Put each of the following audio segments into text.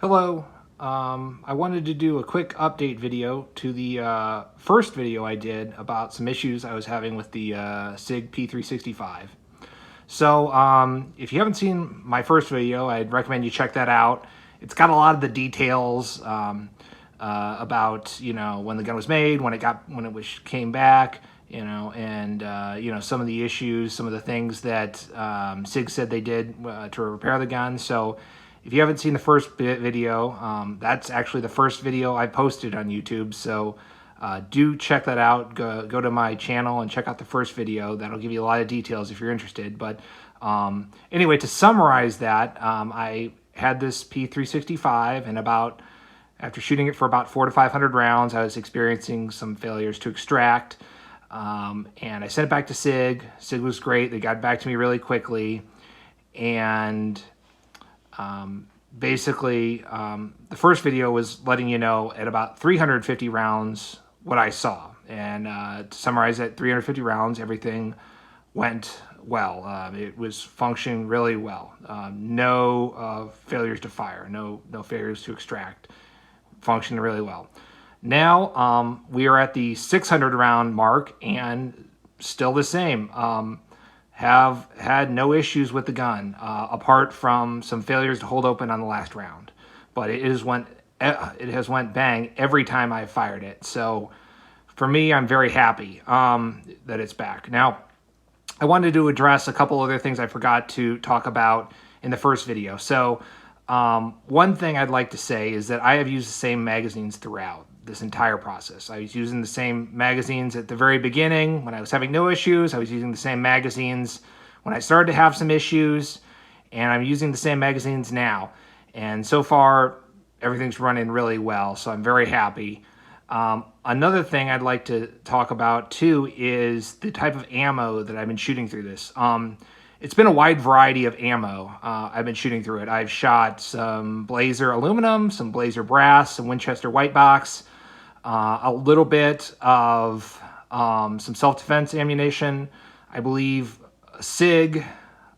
Hello. I wanted to do a quick update video to the first video I did about some issues I was having with the SIG P365. So if you haven't seen my first video, I'd recommend you check that out. It's got a lot of the details about when the gun was made, when it came back, and some of the issues, some of the things that SIG said they did to repair the gun. So if you haven't seen the first video, that's actually the first video I posted on YouTube. So do check that out. Go to my channel and check out the first video. That'll give you a lot of details if you're interested. But anyway, to summarize that, I had this P365, and after shooting it for about 400 to 500 rounds, I was experiencing some failures to extract. And I sent it back to SIG. SIG was great. They got back to me really quickly. And basically, the first video was letting you know at about 350 rounds what I saw. And to summarize that, 350 rounds, everything went well. It was functioning really well. No failures to fire, no failures to extract. Functioning really well. Now we are at the 600 round mark and still the same. Have had no issues with the gun, apart from some failures to hold open on the last round. But it has went bang every time I fired it. So for me, I'm very happy that it's back. Now, I wanted to address a couple other things I forgot to talk about in the first video. So one thing I'd like to say is that I have used the same magazines throughout this entire process. I was using the same magazines at the very beginning when I was having no issues. I was using the same magazines when I started to have some issues, and I'm using the same magazines now. And so far, everything's running really well, so I'm very happy. Another thing I'd like to talk about too is the type of ammo that I've been shooting through this. It's been a wide variety of ammo. I've been shooting through it. I've shot some Blazer aluminum, some Blazer brass, some Winchester white box, a little bit of some self-defense ammunition. I believe SIG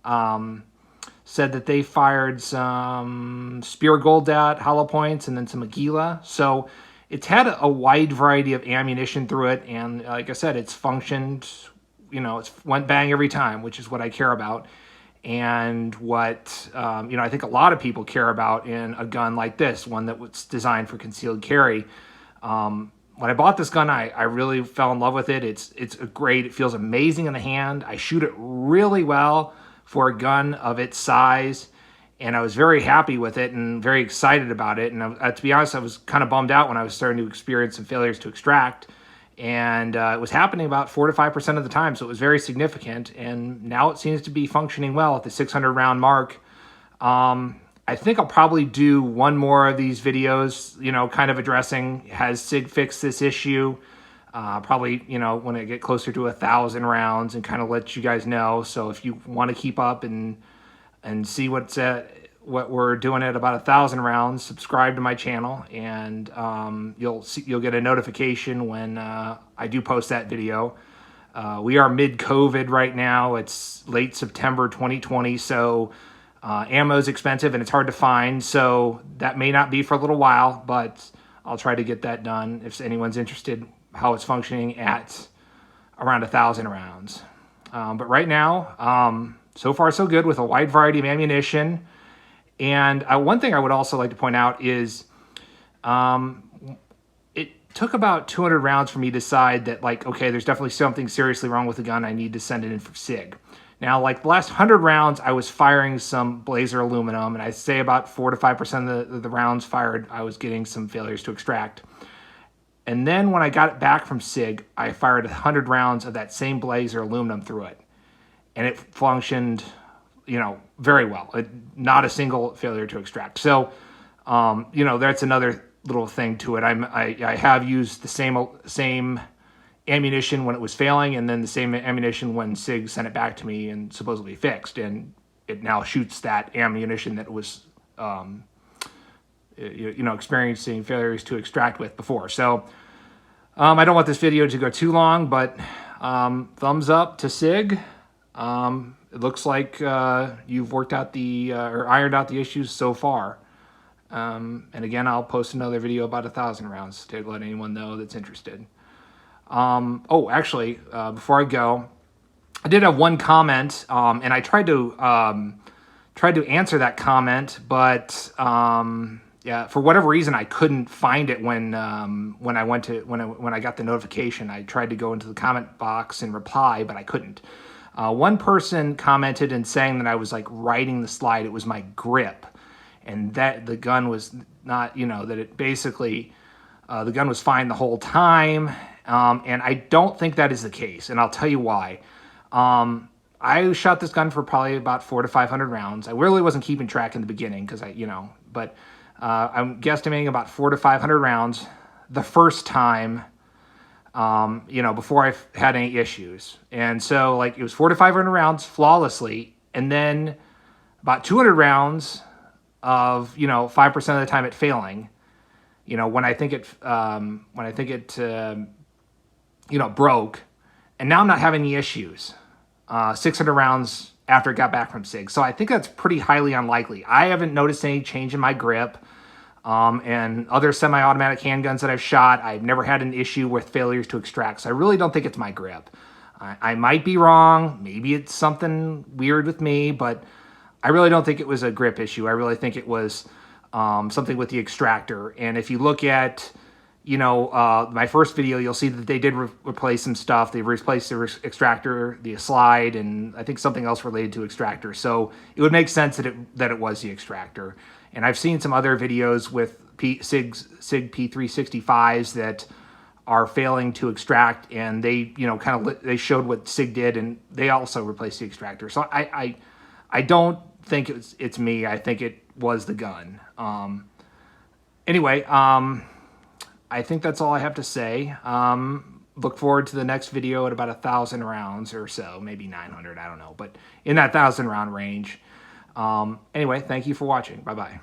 said that they fired some Spear Gold Dot hollow points and then some Aguila. So it's had a wide variety of ammunition through it, and like I said, it's functioned. It's went bang every time, which is what I care about, and what I think a lot of people care about in a gun like this, one that was designed for concealed carry. When I bought this gun, I really fell in love with it. It's great. It feels amazing in the hand. I shoot it really well for a gun of its size, and I was very happy with it and very excited about it. And to be honest, I was kind of bummed out when I was starting to experience some failures to extract. And it was happening about 4 to 5% of the time, so it was very significant. And now it seems to be functioning well at the 600 round mark. I think I'll probably do one more of these videos, kind of addressing, has SIG fixed this issue? Probably, when I get closer to 1,000 rounds, and kind of let you guys know. So if you want to keep up and see what we're doing at about 1,000 rounds, subscribe to my channel, and you'll get a notification when I do post that video. We are mid-COVID right now. It's late September 2020, so ammo is expensive and it's hard to find, so that may not be for a little while, but I'll try to get that done if anyone's interested how it's functioning at around 1,000 rounds. But right now, so far so good with a wide variety of ammunition. And one thing I would also like to point out is it took about 200 rounds for me to decide that, okay, there's definitely something seriously wrong with the gun. I need to send it in for SIG. Now, the last 100 rounds, I was firing some Blazer aluminum, and I'd say about 4 to 5% of the rounds fired, I was getting some failures to extract. And then when I got it back from SIG, I fired 100 rounds of that same Blazer aluminum through it. And it functioned, very well. Not a single failure to extract. So, that's another little thing to it. I have used the same ammunition when it was failing, and then the same ammunition when SIG sent it back to me and supposedly fixed, and it now shoots that ammunition that was experiencing failures to extract with before. So I don't want this video to go too long, but thumbs up to SIG. It looks like you've worked out or ironed out the issues so far. And again, I'll post another video about 1,000 rounds to let anyone know that's interested. Oh, actually, before I go, I did have one comment, and I tried to answer that comment, but yeah, for whatever reason, I couldn't find it when I got the notification. I tried to go into the comment box and reply, but I couldn't. One person commented and saying that I was like riding the slide. It was my grip, and that the gun was not, that it basically the gun was fine the whole time. And I don't think that is the case, and I'll tell you why. I shot this gun for probably about 400 to 500 rounds. I really wasn't keeping track in the beginning because but I'm guesstimating about 400 to 500 rounds the first time, before I've had any issues. And so like it was 400 to 500 rounds flawlessly, and then about 200 rounds of, 5% of the time it failing, when I think it broke, and now I'm not having any issues. 600 rounds after it got back from SIG. So I think that's pretty highly unlikely. I haven't noticed any change in my grip. And other semi-automatic handguns that I've shot, I've never had an issue with failures to extract. So I really don't think it's my grip. I might be wrong. Maybe it's something weird with me, but I really don't think it was a grip issue. I really think it was something with the extractor. And if you look at my first video, you'll see that they did replace some stuff. They replaced the extractor, the slide, and I think something else related to extractor. So it would make sense that it was the extractor. And I've seen some other videos with SIG P365s that are failing to extract, and they they showed what SIG did, and they also replaced the extractor. So I don't think it's me. I think it was the gun. Anyway. I think that's all I have to say. Look forward to the next video at about 1,000 rounds or so, maybe 900, I don't know, but in that 1,000 round range. Anyway, thank you for watching. Bye-bye.